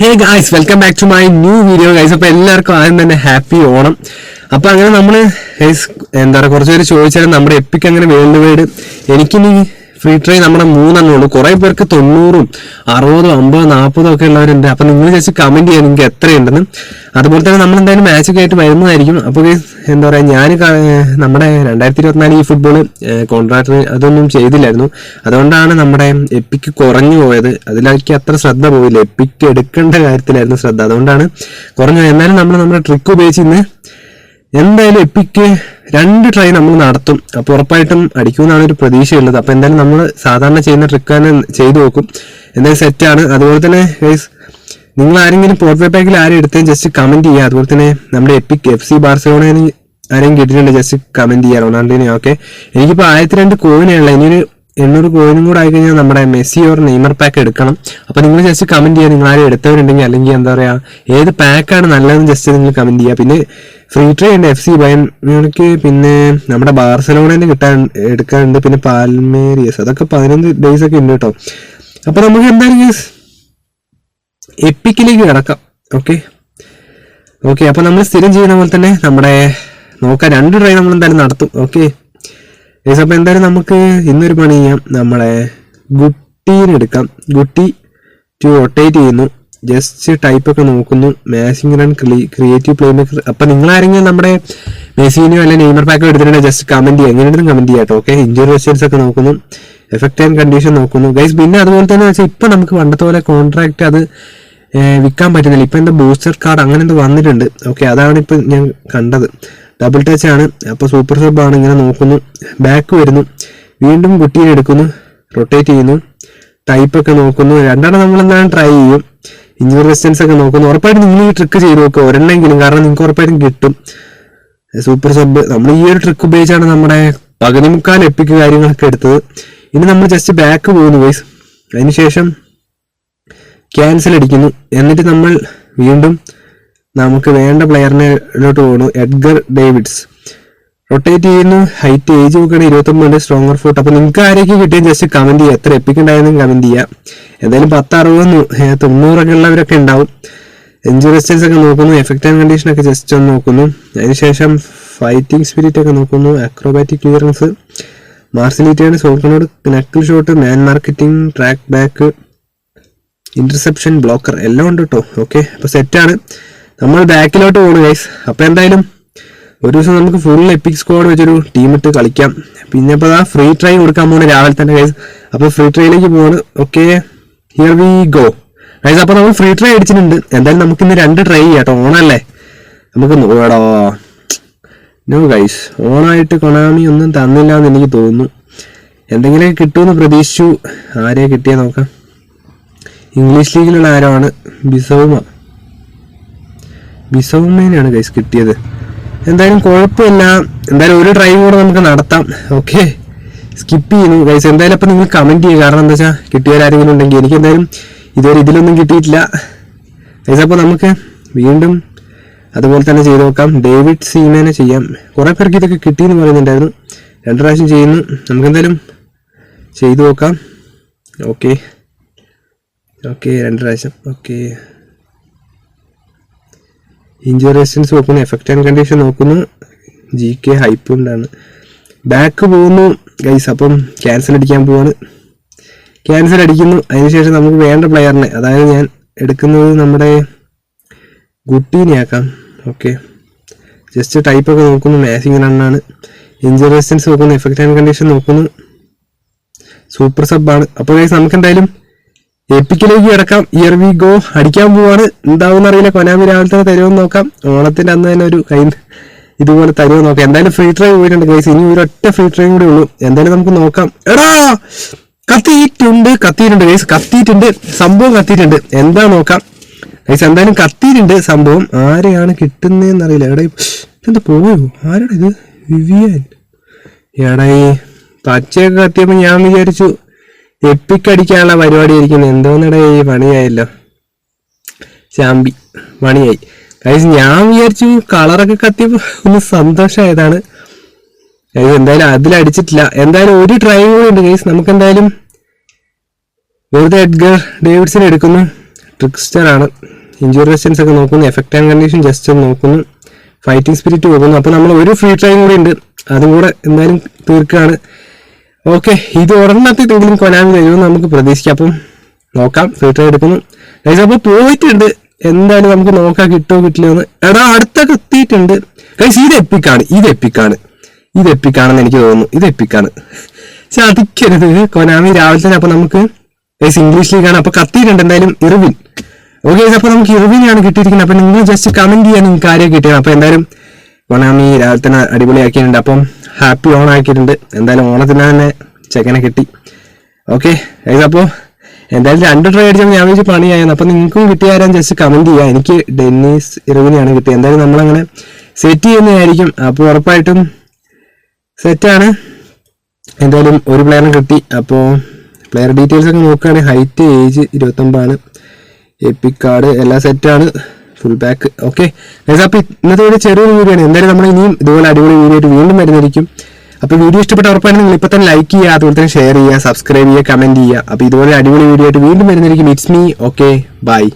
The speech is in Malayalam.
Hey guys, welcome back to my new video guys. അപ്പോൾ എല്ലാവർക്കും ആദ്യം തന്നെ ഹാപ്പി ഓണം. അപ്പോൾ അങ്ങനെ നമ്മൾ ഗൈസ് എന്താ പറയുക, കുറച്ച് പേര് ചോദിച്ചാലും നമ്മുടെ എപ്പിക്ക് അങ്ങനെ വേൾഡ് വൈഡ് എനിക്കിനി ഫ്രീ ട്രൈ നമ്മുടെ 3 ഉള്ളൂ. കുറേ പേർക്ക് 90, 60, 50, 40 ഒക്കെ ഉള്ളവരുണ്ട്. അപ്പോൾ നിങ്ങൾ ജസ്റ്റ് കമൻറ്റ് ചെയ്യാൻ നിങ്ങൾക്ക് എത്രയുണ്ടെന്ന്. അതുപോലെ തന്നെ നമ്മൾ എന്തായാലും മാച്ചൊക്കെ ആയിട്ട് വരുന്നതായിരിക്കും. അപ്പോൾ എന്താ പറയുക, ഞാൻ നമ്മുടെ 2024 ഈ ഫുട്ബോൾ കോൺട്രാക്ടർ അതൊന്നും ചെയ്തില്ലായിരുന്നു. അതുകൊണ്ടാണ് നമ്മുടെ എപ്പിക്ക് കുറഞ്ഞു പോയത്. അതിലേക്ക് അത്ര ശ്രദ്ധ പോയില്ല, എപ്പിക്ക് എടുക്കേണ്ട കാര്യത്തിലായിരുന്നു ശ്രദ്ധ, അതുകൊണ്ടാണ് കുറഞ്ഞു. എന്നാലും നമ്മൾ നമ്മുടെ ട്രിക്ക് ഉപയോഗിച്ച് ഇന്ന് എന്തായാലും എപ്പിക്ക് 2 ട്രൈ നമ്മൾ നടത്തും. അപ്പോൾ ഉറപ്പായിട്ടും അടിക്കുമെന്നാണ് ഒരു പ്രതീക്ഷയുള്ളത്. അപ്പോൾ എന്തായാലും നമ്മൾ സാധാരണ ചെയ്യുന്ന ട്രിക്ക് തന്നെ ചെയ്തു നോക്കും. എന്തായാലും സെറ്റാണ്. അതുപോലെ തന്നെ ഗൈസ്, നിങ്ങൾ ആരെങ്കിലും പോർട്ട് പാക്കിൽ ആരും എടുത്തേ ജസ്റ്റ് കമന്റ് ചെയ്യുക. അതുപോലെ തന്നെ നമ്മുടെ എപ്പിക് FC ബാർസലോണയിൽ ആരെയും കിട്ടിയിട്ടുണ്ട് ജസ്റ്റ് കമന്റ് ചെയ്യുക. റൊണാൾഡോനെ ഓക്കെ. എനിക്കിപ്പോൾ 1002 കോയിനുള്ള ഇനിയൊരു 800 കോയിനും കൂടെ ആയിക്കഴിഞ്ഞാൽ നമ്മുടെ മെസ്സി ഓർ നെയ്മർ പാക്ക് എടുക്കണം. അപ്പോൾ നിങ്ങൾ ജസ്റ്റ് കമന്റ് ചെയ്യുക, നിങ്ങൾ ആരും എടുത്തവരുണ്ടെങ്കിൽ, അല്ലെങ്കിൽ എന്താ പറയുക ഏത് പാക്കാണ് നല്ലതെന്ന് ജസ്റ്റ് നിങ്ങൾ കമന്റ് ചെയ്യുക. പിന്നെ ഫ്രീ ട്രൈ ഉണ്ട് FC ബയൺ മ്യൂണിക്ക്, പിന്നെ നമ്മുടെ ബാർസലോണയിൽ എടുക്കാനുണ്ട്, പിന്നെ പാൽമേരിയസ്, അതൊക്കെ 15 ഡേയ്സ് ഒക്കെ ഉണ്ട് കേട്ടോ. അപ്പോൾ നമുക്ക് എന്തായാലും എപ്പിക്കിലേക്ക് കിടക്കാം. ഓക്കെ. അപ്പോൾ നമ്മൾ സ്ഥിരം ചെയ്യുന്ന പോലെ തന്നെ നമ്മുടെ നോക്കാം, 2 ട്രൈ നമ്മൾ എന്തായാലും നടത്തും. ഓക്കെ. അപ്പോൾ എന്തായാലും നമുക്ക് ഇന്നൊരു പണി ചെയ്യാം, നമ്മളെ ഗുട്ടീനെ എടുക്കാം. ഗുട്ടി ടു റൊട്ടേറ്റ് ചെയ്യുന്നു, ജസ്റ്റ് ടൈപ്പൊക്കെ നോക്കുന്നു, matching run, creative play maker. അപ്പം നിങ്ങളാരെങ്കിലും നമ്മുടെ മെസ്സിനെയോ അല്ലെങ്കിൽ നെയ്മർ പാക്കോ എടുത്തിട്ടുണ്ടെങ്കിൽ ജസ്റ്റ് കമന്റ് ചെയ്യുക, എങ്ങനെയാണെന്ന് കമന്റ് ചെയ്യാം കേട്ടോ. ഓക്കെ. ഇഞ്ചുറി റിസൾട്ട്സ് ഒക്കെ നോക്കുന്നു, എഫക്റ്റ് ആൻഡ് കണ്ടീഷൻ നോക്കുന്നു ഗൈസ്. പിന്നെ അതുപോലെ തന്നെ വെച്ചാൽ ഇപ്പം നമുക്ക് പണ്ടത്തെ പോലെ കോൺട്രാക്ട് അത് വിൽക്കാൻ പറ്റുന്നില്ല. ഇപ്പം എന്താ ബൂസ്റ്റർ കാർഡ് അങ്ങനെ എന്തോ വന്നിട്ടുണ്ട്. ഓക്കെ, അതാണ് ഇപ്പം ഞാൻ കണ്ടത്. ഡബിൾ ടച്ച് ആണ്. അപ്പോൾ സൂപ്പർ സബ് ആണ്. ഇങ്ങനെ നോക്കുന്നു, ബാക്ക് വരുന്നു, വീണ്ടും കുട്ടീനെ എടുക്കുന്നു, റൊട്ടേറ്റ് ചെയ്യുന്നു, ടൈപ്പൊക്കെ നോക്കുന്നു. 2 നമ്മൾ എന്താണ് ട്രൈ ചെയ്യും, ഇഞ്ചുറി റെസിസ്റ്റൻസ് ഒക്കെ നോക്കുന്നു. ഉറപ്പായിട്ടും നിങ്ങൾ ഈ ട്രിക്ക് ചെയ്ത് നോക്കുക, ഒരെണ്ണമെങ്കിലും, കാരണം നിങ്ങൾക്ക് ഉറപ്പായിട്ടും കിട്ടും. സൂപ്പർ സബ് നമ്മൾ ഈ ഒരു ട്രിക്ക് ഉപയോഗിച്ചാണ് നമ്മുടെ 15 എപ്പിക്ക് കാര്യങ്ങളൊക്കെ എടുത്തത്. ഇനി നമ്മൾ ജസ്റ്റ് ബാക്ക് പോകുന്നു ഗൈസ്. അതിനുശേഷം ക്യാൻസൽ അടിക്കുന്നു. എന്നിട്ട് നമ്മൾ വീണ്ടും നമുക്ക് വേണ്ട പ്ലെയറിനോട്ട് പോകുന്നു, എഡ്ഗർ ഡേവിഡ്സ്. റൊട്ടേറ്റ് ചെയ്യുന്നു, ഹൈറ്റ്, ഏജ് നോക്കുകയാണ് 29, സ്ട്രോങ്ങർ ഫുട്ട്. അപ്പോൾ നിങ്ങൾക്ക് ആരെയൊക്കെ കിട്ടിയാൽ ജസ്റ്റ് കമന്റ് ചെയ്യുക, എത്ര എപ്പിക്ക് ഉണ്ടായെന്നും കമന്റ് ചെയ്യുക. എന്തായാലും 10, 60, 90 ഒക്കെ ഉള്ളവരൊക്കെ ഉണ്ടാവും. ഇഞ്ചുറി റെസിസ്റ്റൻസ് ഒക്കെ നോക്കുന്നു, എഫക്റ്റ് ആൻഡ് കണ്ടീഷൻ ഒക്കെ ജസ്റ്റ് ഒന്ന് നോക്കുന്നു. അതിനുശേഷം ഫൈറ്റിംഗ് സ്പിരിറ്റ് ഒക്കെ നോക്കുന്നു, അക്രോബാറ്റിക് ക്ലിയറൻസ്, മാർസിലിറ്റിയാണ്, സോൾക്കനോട്, knuckle shot, man marking, track back, interception, blocker എല്ലാം ഉണ്ട് കേട്ടോ. ഓക്കെ. അപ്പോൾ സെറ്റാണ്. നമ്മൾ ബാക്കിലോട്ട് പോകണം ഗൈസ്. അപ്പോൾ എന്തായാലും ഒരു ദിവസം നമുക്ക് ഫുൾ എപ്പിക് സ്ക്വാഡ് വെച്ചൊരു ടീം ഇട്ട് കളിക്കാം. പിന്നെ അപ്പോൾ ആ ഫ്രീ ട്രൈ കൊടുക്കാൻ പോകണം രാവിലെ തന്നെ ഗൈസ്. അപ്പോൾ ഫ്രീ ട്രൈയിലേക്ക് പോവാണ്. Okay, here we go guys. അപ്പോൾ നമ്മൾ ഫ്രീ ട്രൈ അടിച്ചിട്ടുണ്ട്. എന്തായാലും നമുക്ക് ഇന്ന് 2 ട്രൈ ചെയ്യാം കേട്ടോ. ഓണല്ലേ, നമുക്ക് നോടാ. നോ ഗൈസ്, ഓണായിട്ട് കൊണാമി ഒന്നും തന്നില്ല എന്ന് എനിക്ക് തോന്നുന്നു. എന്തെങ്കിലുമൊക്കെ കിട്ടുമെന്ന് പ്രതീക്ഷിച്ചു. ആരെയാ കിട്ടിയാൽ നോക്കാം. ഇംഗ്ലീഷ് ലീഗിലുള്ള ആരാണ്, ബിസൗമേനാണ് ഗൈസ് കിട്ടിയത്. എന്തായാലും കുഴപ്പമില്ല. എന്തായാലും ഒരു ട്രൈ കൂടെ നമുക്ക് നടത്താം. ഓക്കെ, സ്കിപ്പ് ചെയ്യുന്നു ഗൈസ്. എന്തായാലും അപ്പം നിങ്ങൾ കമന്റ് ചെയ്യുക, കാരണം എന്താ വെച്ചാൽ കിട്ടിയവരാരെങ്കിലും ഉണ്ടെങ്കിൽ. എനിക്ക് എന്തായാലും ഇതുവരെ ഇതിലൊന്നും കിട്ടിയിട്ടില്ല ഗൈസ്. അപ്പോൾ നമുക്ക് വീണ്ടും അതുപോലെ തന്നെ ചെയ്ത് നോക്കാം. ഡേവിഡ് സീമേനെ ചെയ്യാം. കുറേ പേർക്ക് ഇതൊക്കെ കിട്ടിയെന്ന് പറയുന്നുണ്ടായിരുന്നു. 2 പ്രാവശ്യം ചെയ്യുന്നു. നമുക്ക് എന്തായാലും ചെയ്തു നോക്കാം. ഓക്കെ, 2 പ്രാവശ്യം. ഓക്കെ, ഇഞ്ചുറി റെസിസ്റ്റൻസ് നോക്കുന്നു, എഫക്റ്റ് ആൻഡ് കണ്ടീഷൻ നോക്കുന്നു, GK ഹൈപ്പ് ഉണ്ടാണ്. ബാക്ക് പോകുന്നു ഗൈസ്. അപ്പം ക്യാൻസൽ അടിക്കാൻ പോവാണ്. ക്യാൻസൽ അടിക്കുന്നു. അതിനുശേഷം നമുക്ക് വേണ്ട പ്ലെയറിനെ, അതായത് ഞാൻ എടുക്കുന്നത് നമ്മുടെ ഗുട്ടീനെ ആക്കാം. ഓക്കെ, ജസ്റ്റ് ടൈപ്പൊക്കെ നോക്കുന്നു, മാച്ചിങ് റണ്ണാണ്, ഇഞ്ചുറി റെസിസ്റ്റൻസ് നോക്കുന്നു, എഫക്റ്റ് ആൻഡ് കണ്ടീഷൻ നോക്കുന്നു, സൂപ്പർ സബാണ്. അപ്പോൾ ഗൈസ് നമുക്ക് എന്തായാലും എപ്പിക്കിലേക്ക് കിടക്കാം. Year we go. അടിക്കാൻ പോവാണ്. എന്താവും അറിയില്ല, കൊനാമി രാവിലെ തന്നെ തരുമെന്ന് നോക്കാം. ഓണത്തിന്റെ അന്ന് തന്നെ ഒരു കൈ ഇതുപോലെ തരുമെന്ന് നോക്കാം. എന്തായാലും ഫ്രീ ട്രൈ പോയിട്ടുണ്ട് ഗൈസ്. ഇനി ഒരൊറ്റ ഫ്രീ ട്രൈ കൂടെ ഉള്ളൂ. എന്തായാലും നമുക്ക് നോക്കാം. എടാ കത്തിയിട്ടുണ്ട് ഗൈസ്, കത്തിയിട്ടുണ്ട് സംഭവം, കത്തിയിട്ടുണ്ട്. എന്താ നോക്കാം ഗൈസ്. എന്തായാലും കത്തിയിട്ടുണ്ട് സംഭവം. ആരെയാണ് കിട്ടുന്നതെന്ന് അറിയില്ല. എടാ എന്താ പോയോ, ആരാടാ ഇത്? വിവിയൻ. എടാ ഈ പച്ചയൊക്കെ കത്തിയപ്പോൾ ഞാൻ വിചാരിച്ചു എപ്പിക്ക് അടിക്കാനുള്ള പരിപാടി ആയിരിക്കുന്നത്. എന്തോന്നിടെ ഈ പണിയായല്ലോ, ചാമ്പി പണിയായി ഗൈസ്. ഞാൻ വിചാരിച്ചു കളറൊക്കെ കത്തിയപ്പോൾ ഒന്ന് സന്തോഷമായതാണ് ഗൈസ്. എന്തായാലും അതിലടിച്ചിട്ടില്ല. എന്തായാലും ഒരു ട്രൈ കൂടി ഉണ്ട് ഗൈസ്. നമുക്ക് എന്തായാലും വെറുതെ എഡ്ഗർ ഡേവിഡ്സിനെ എടുക്കുന്നു, ട്രിക്സ്റ്റർ ആണ്. ഇഞ്ചുറി റെസിസ്റ്റൻസ് ഒക്കെ നോക്കുന്നു, എഫക്റ്റ് ആൻഡ് കണ്ടീഷൻ ജസ്റ്റ് നോക്കുന്നു, ഫൈറ്റിംഗ് സ്പിരിറ്റ് നോക്കുന്നു. അപ്പോൾ നമ്മൾ ഒരു ഫ്രീ ട്രൈയും കൂടി ഉണ്ട്, അതും കൂടെ എന്തായാലും തീർക്കുകയാണ്. ഓക്കെ, ഇത് ഒരെണ്ണത്തെങ്കിലും കൊനാമി തരുമെന്ന് നമുക്ക് പ്രതീക്ഷിക്കാം. അപ്പം നോക്കാം, ഫ്രീ ട്രൈ എടുക്കുന്നു. ഗൈസ് അപ്പോൾ പോയിട്ടുണ്ട്, എന്തായാലും നമുക്ക് നോക്കാം കിട്ടുമോ കിട്ടില്ല എന്ന്. എടാ അടുത്തൊക്കെ എത്തിയിട്ടുണ്ട് ഗൈസ്. ഇത് എപ്പിക്കാണെന്ന് എനിക്ക് തോന്നുന്നു. ഇത് എപ്പിക്കാണ്, ചതിക്കരുത് കൊനാമി രാവിലെ തന്നെ. അപ്പൊ നമുക്ക് ഗൈസ് ഇംഗ്ലീഷ് ലീഗാണ്, അപ്പൊ കത്തിയിട്ടുണ്ട് എന്തായാലും ഇർവിൻ. ഓക്കെ, അപ്പൊ നമുക്ക് ഇർവിനെയാണ് കിട്ടിയിരിക്കുന്നത്. അപ്പൊ നിങ്ങൾ ജസ്റ്റ് കമന്റ് ചെയ്യാൻ നിങ്ങൾക്ക് ആരെയും കിട്ടിയത്. അപ്പൊ എന്തായാലും കൊനാമി രാവിലെ തന്നെ അടിപൊളിയാക്കിയിട്ടുണ്ട്. അപ്പം ഹാപ്പി ഓൺ ആക്കിയിട്ടുണ്ട്. എന്തായാലും ഓണത്തിന് തന്നെ ചെക്കനെ കിട്ടി. ഓക്കെ ഗൈസ്, അപ്പോൾ എന്തായാലും 2 ട്രൈ അടിച്ചപ്പോൾ ഞാൻ വിളിച്ച് പണിയായിരുന്നു. അപ്പം നിങ്ങൾക്കും കിട്ടിയാലും ജസ്റ്റ് കമന്റ് ചെയ്യുക. എനിക്ക് ഡെന്നീസ് ഇർവിനെയാണ് കിട്ടിയത്. എന്തായാലും നമ്മളങ്ങനെ സെറ്റ് ചെയ്യുന്നതായിരിക്കും. അപ്പോൾ ഉറപ്പായിട്ടും സെറ്റാണ്. എന്തായാലും ഒരു പ്ലെയറിന് കിട്ടി. അപ്പോൾ പ്ലെയർ ഡീറ്റെയിൽസ് ഒക്കെ നോക്കുകയാണെങ്കിൽ ഹൈറ്റ്, ഏജ് 29 എപ്പിക് കാർഡ് എല്ലാം സെറ്റാണ്, ഫുൾ ബാക്ക്. ഓക്കെ ഗൈസ്, അപ്പോൾ ഇന്നത്തെ ഒരു ചെറിയൊരു വീഡിയോ ആണ്. എന്തായാലും നമ്മൾ ഇനിയും ഇതുപോലെ അടിപൊളി വീഡിയോ ആയിട്ട് വീണ്ടും വരുന്നതായിരിക്കും. അപ്പോൾ വീഡിയോ ഇഷ്ടപ്പെട്ട ഉറപ്പാണെങ്കിൽ നിങ്ങൾ ഇപ്പോൾ തന്നെ ലൈക്ക് ചെയ്യുക, അതുപോലെ തന്നെ ഷെയർ ചെയ്യുക, സബ്സ്ക്രൈബ് ചെയ്യുക, കമന്റ് ചെയ്യുക. അപ്പോൾ ഇതുപോലെ അടിപൊളി വീഡിയോ ആയിട്ട് വീണ്ടും വരുന്നതായിരിക്കും. It's me. Okay, by.